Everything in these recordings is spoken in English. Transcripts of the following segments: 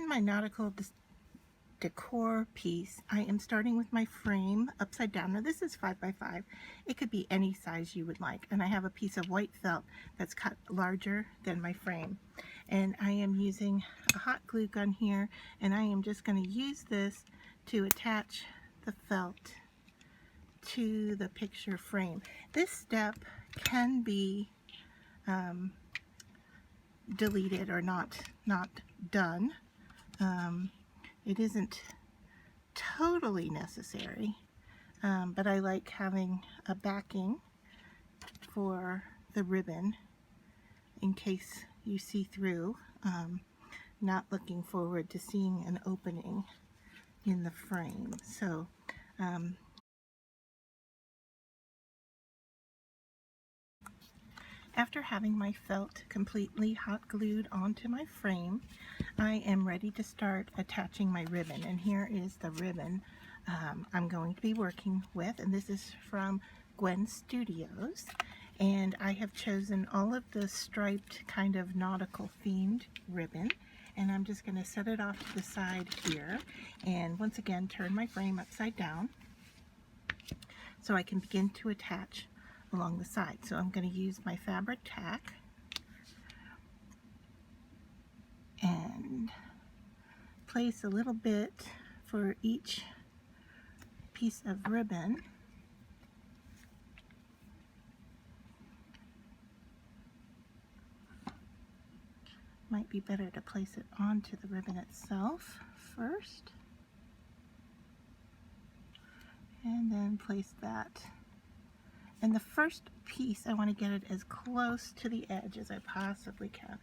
in my Nautical Decor piece, I am starting with my frame upside down. Now this is 5x5. It could be any size you would like. And I have a piece of white felt that's cut larger than my frame. And I am using a hot glue gun here, and I am just going to use this to attach the felt to the picture frame. This step can be deleted or not done. It isn't totally necessary, but I like having a backing for the ribbon in case you see through. Not looking forward to seeing an opening in the frame. So after having my felt completely hot glued onto my frame, I am ready to start attaching my ribbon. And here is the ribbon I'm going to be working with, and this is from Gwen Studios. And I have chosen all of the striped kind of nautical themed ribbon, and I'm just going to set it off to the side here, and once again turn my frame upside down so I can begin to attach along the side. So I'm going to use my fabric tack and place a little bit for each piece of ribbon. Might be better to place it onto the ribbon itself first, and then place that. And the first piece, I want to get it as close to the edge as I possibly can.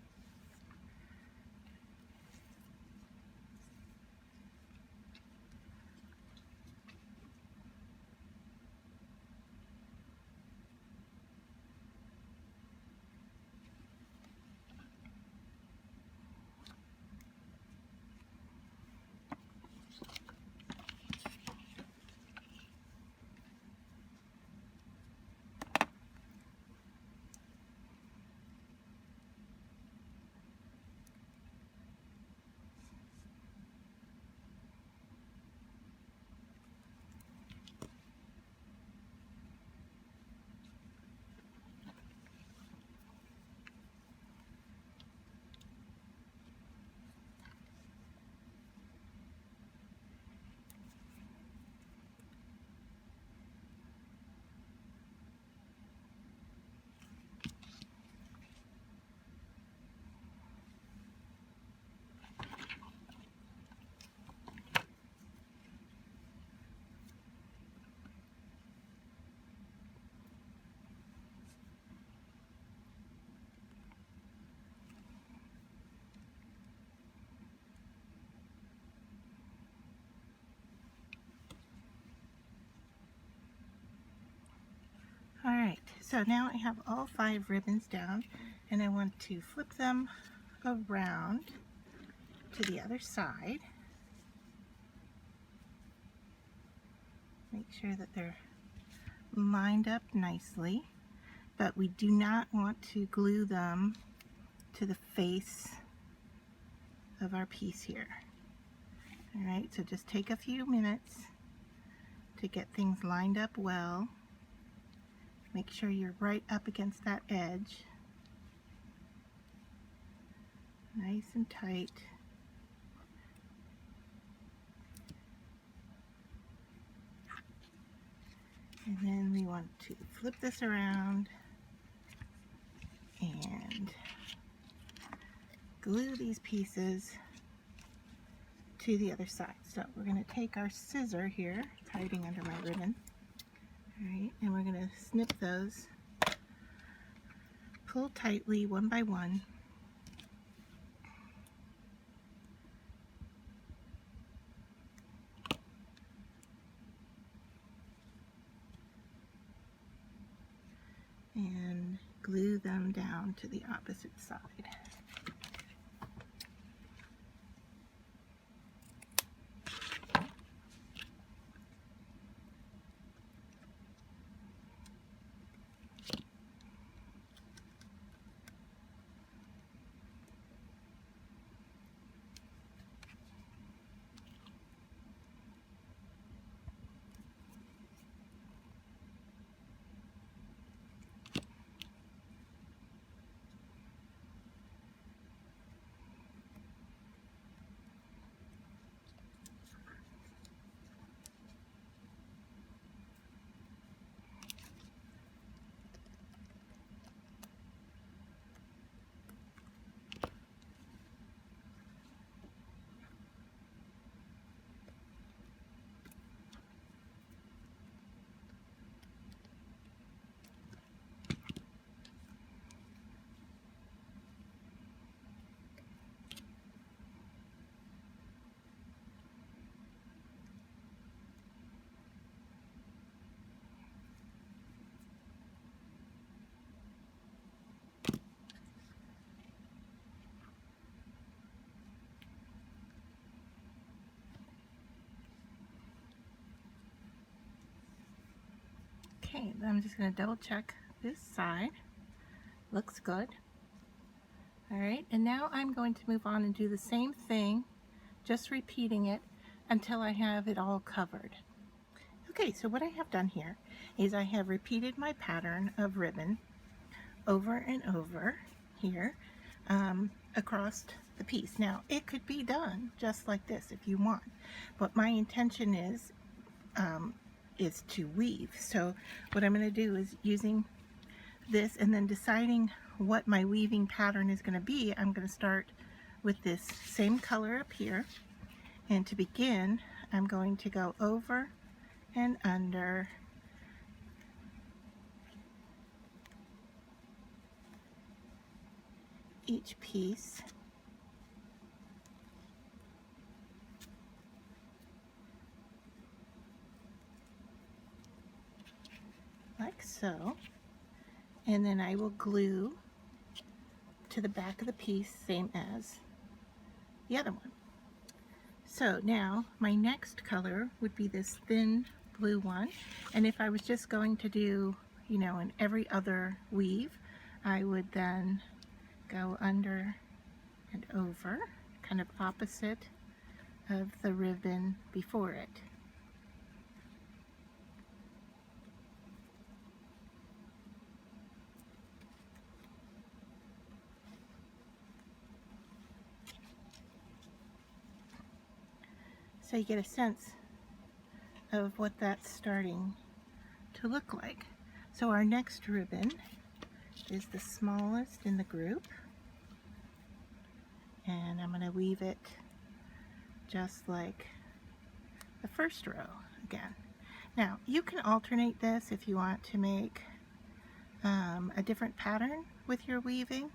Alright, so now I have all 5 ribbons down, and I want to flip them around to the other side. Make sure that they're lined up nicely, but we do not want to glue them to the face of our piece here. Alright, so just take a few minutes to get things lined up well. Make sure you're right up against that edge. Nice and tight. And then we want to flip this around and glue these pieces to the other side. So we're going to take our scissor here, it's hiding under my ribbon. Alright, and we're going to snip those, pull tightly one by one, and glue them down to the opposite side. Okay, I'm just going to double check this side. Looks good. Alright, and now I'm going to move on and do the same thing, just repeating it until I have it all covered. Okay, so what I have done here is I have repeated my pattern of ribbon over and over here across the piece. Now, it could be done just like this if you want, but my intention is to weave. So what I'm going to do is using this and then deciding what my weaving pattern is going to be, I'm going to start with this same color up here, and to begin I'm going to go over and under each piece like so, and then I will glue to the back of the piece, same as the other one. So now my next color would be this thin blue one, and if I was just going to do, you know, in every other weave, I would then go under and over, kind of opposite of the ribbon before it. So you get a sense of what that's starting to look like. So our next ribbon is the smallest in the group, and I'm going to weave it just like the first row again. Now you can alternate this if you want to make a different pattern with your weaving.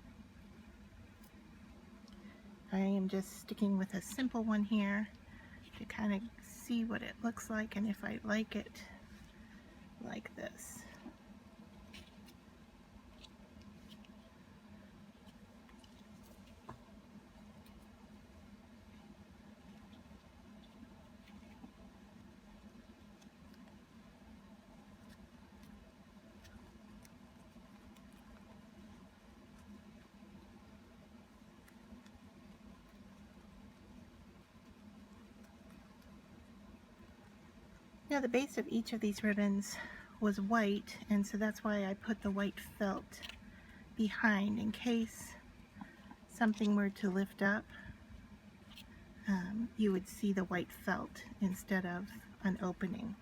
I am just sticking with a simple one here to kind of see what it looks like and if I like it like this. Now the base of each of these ribbons was white, and so that's why I put the white felt behind in case something were to lift up. You would see the white felt instead of an opening.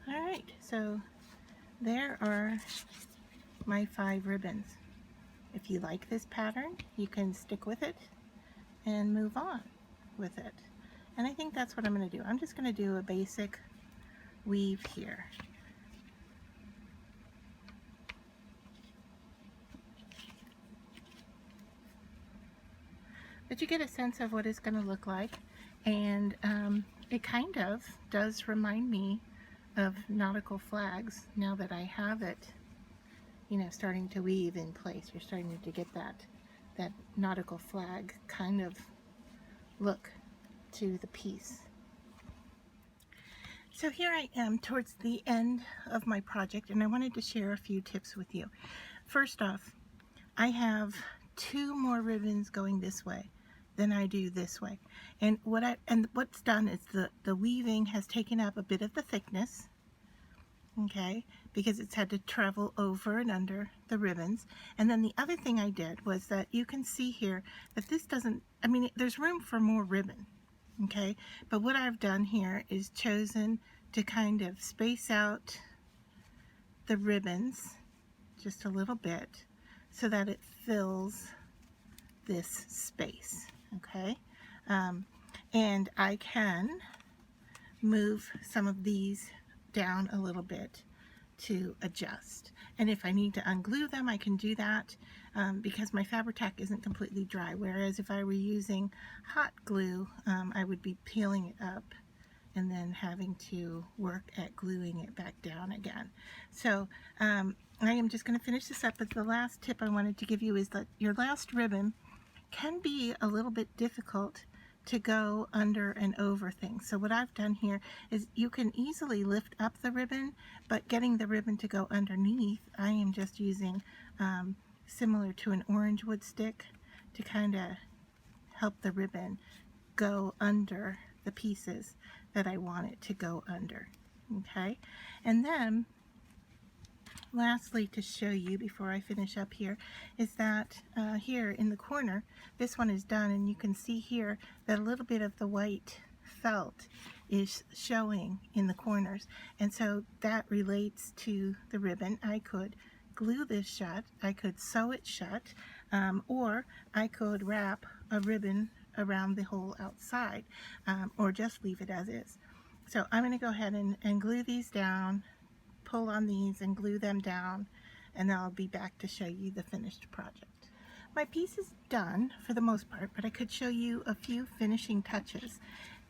Alright, so there are my 5 ribbons. If you like this pattern, you can stick with it and move on with it. And I think that's what I'm going to do. I'm just going to do a basic weave here. But you get a sense of what it's going to look like, and it kind of does remind me of nautical flags now that I have it, you know, starting to weave in place. You're starting to get that nautical flag kind of look to the piece. So here I am towards the end of my project, and I wanted to share a few tips with you. First off, I have 2 more ribbons going this way than I do this way, and what's done is the weaving has taken up a bit of the thickness, okay, because it's had to travel over and under the ribbons. And then the other thing I did was that you can see here that this doesn't, I mean, there's room for more ribbon, okay, but what I've done here is chosen to kind of space out the ribbons just a little bit so that it fills this space, okay, and I can move some of these down a little bit to adjust. And if I need to unglue them, I can do that because my Fabri-Tac isn't completely dry. Whereas if I were using hot glue, I would be peeling it up and then having to work at gluing it back down again. So I am just going to finish this up, but the last tip I wanted to give you is that your last ribbon can be a little bit difficult to go under and over things. So what I've done here is you can easily lift up the ribbon, but getting the ribbon to go underneath, I am just using similar to an orange wood stick to kind of help the ribbon go under the pieces that I want it to go under. Okay, and then lastly, to show you before I finish up here, is that here in the corner, this one is done, and you can see here that a little bit of the white felt is showing in the corners, and so that relates to the ribbon. I could glue this shut, I could sew it shut, or I could wrap a ribbon around the whole outside, or just leave it as is. So I'm going to go ahead and glue these down, pull on these and glue them down, and then I'll be back to show you the finished project. My piece is done for the most part, but I could show you a few finishing touches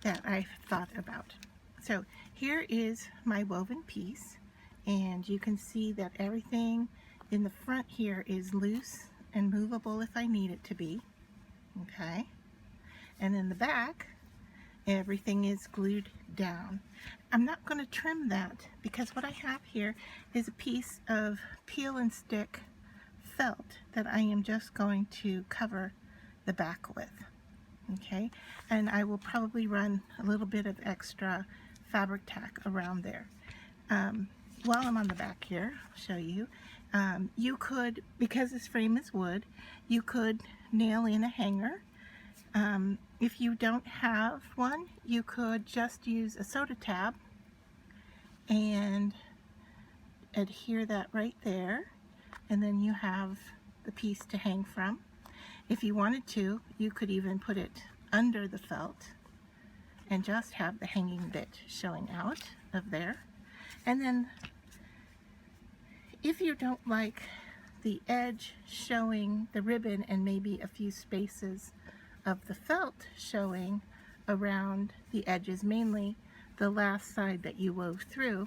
that I've thought about. So here is my woven piece, and you can see that everything in the front here is loose and movable if I need it to be. Okay, and in the back everything is glued down. I'm not going to trim that because what I have here is a piece of peel and stick felt that I am just going to cover the back with. Okay, and I will probably run a little bit of extra Fabri-Tac around there. While I'm on the back here, I'll show you. You could, because this frame is wood, you could nail in a hanger. If you don't have one, you could just use a soda tab and adhere that right there, and then you have the piece to hang from. If you wanted to, you could even put it under the felt and just have the hanging bit showing out of there. And then if you don't like the edge showing the ribbon and maybe a few spaces of the felt showing around the edges, mainly the last side that you wove through,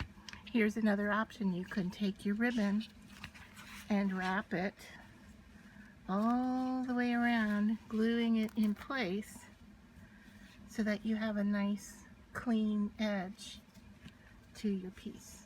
here's another option. You can take your ribbon and wrap it all the way around, gluing it in place so that you have a nice clean edge to your piece.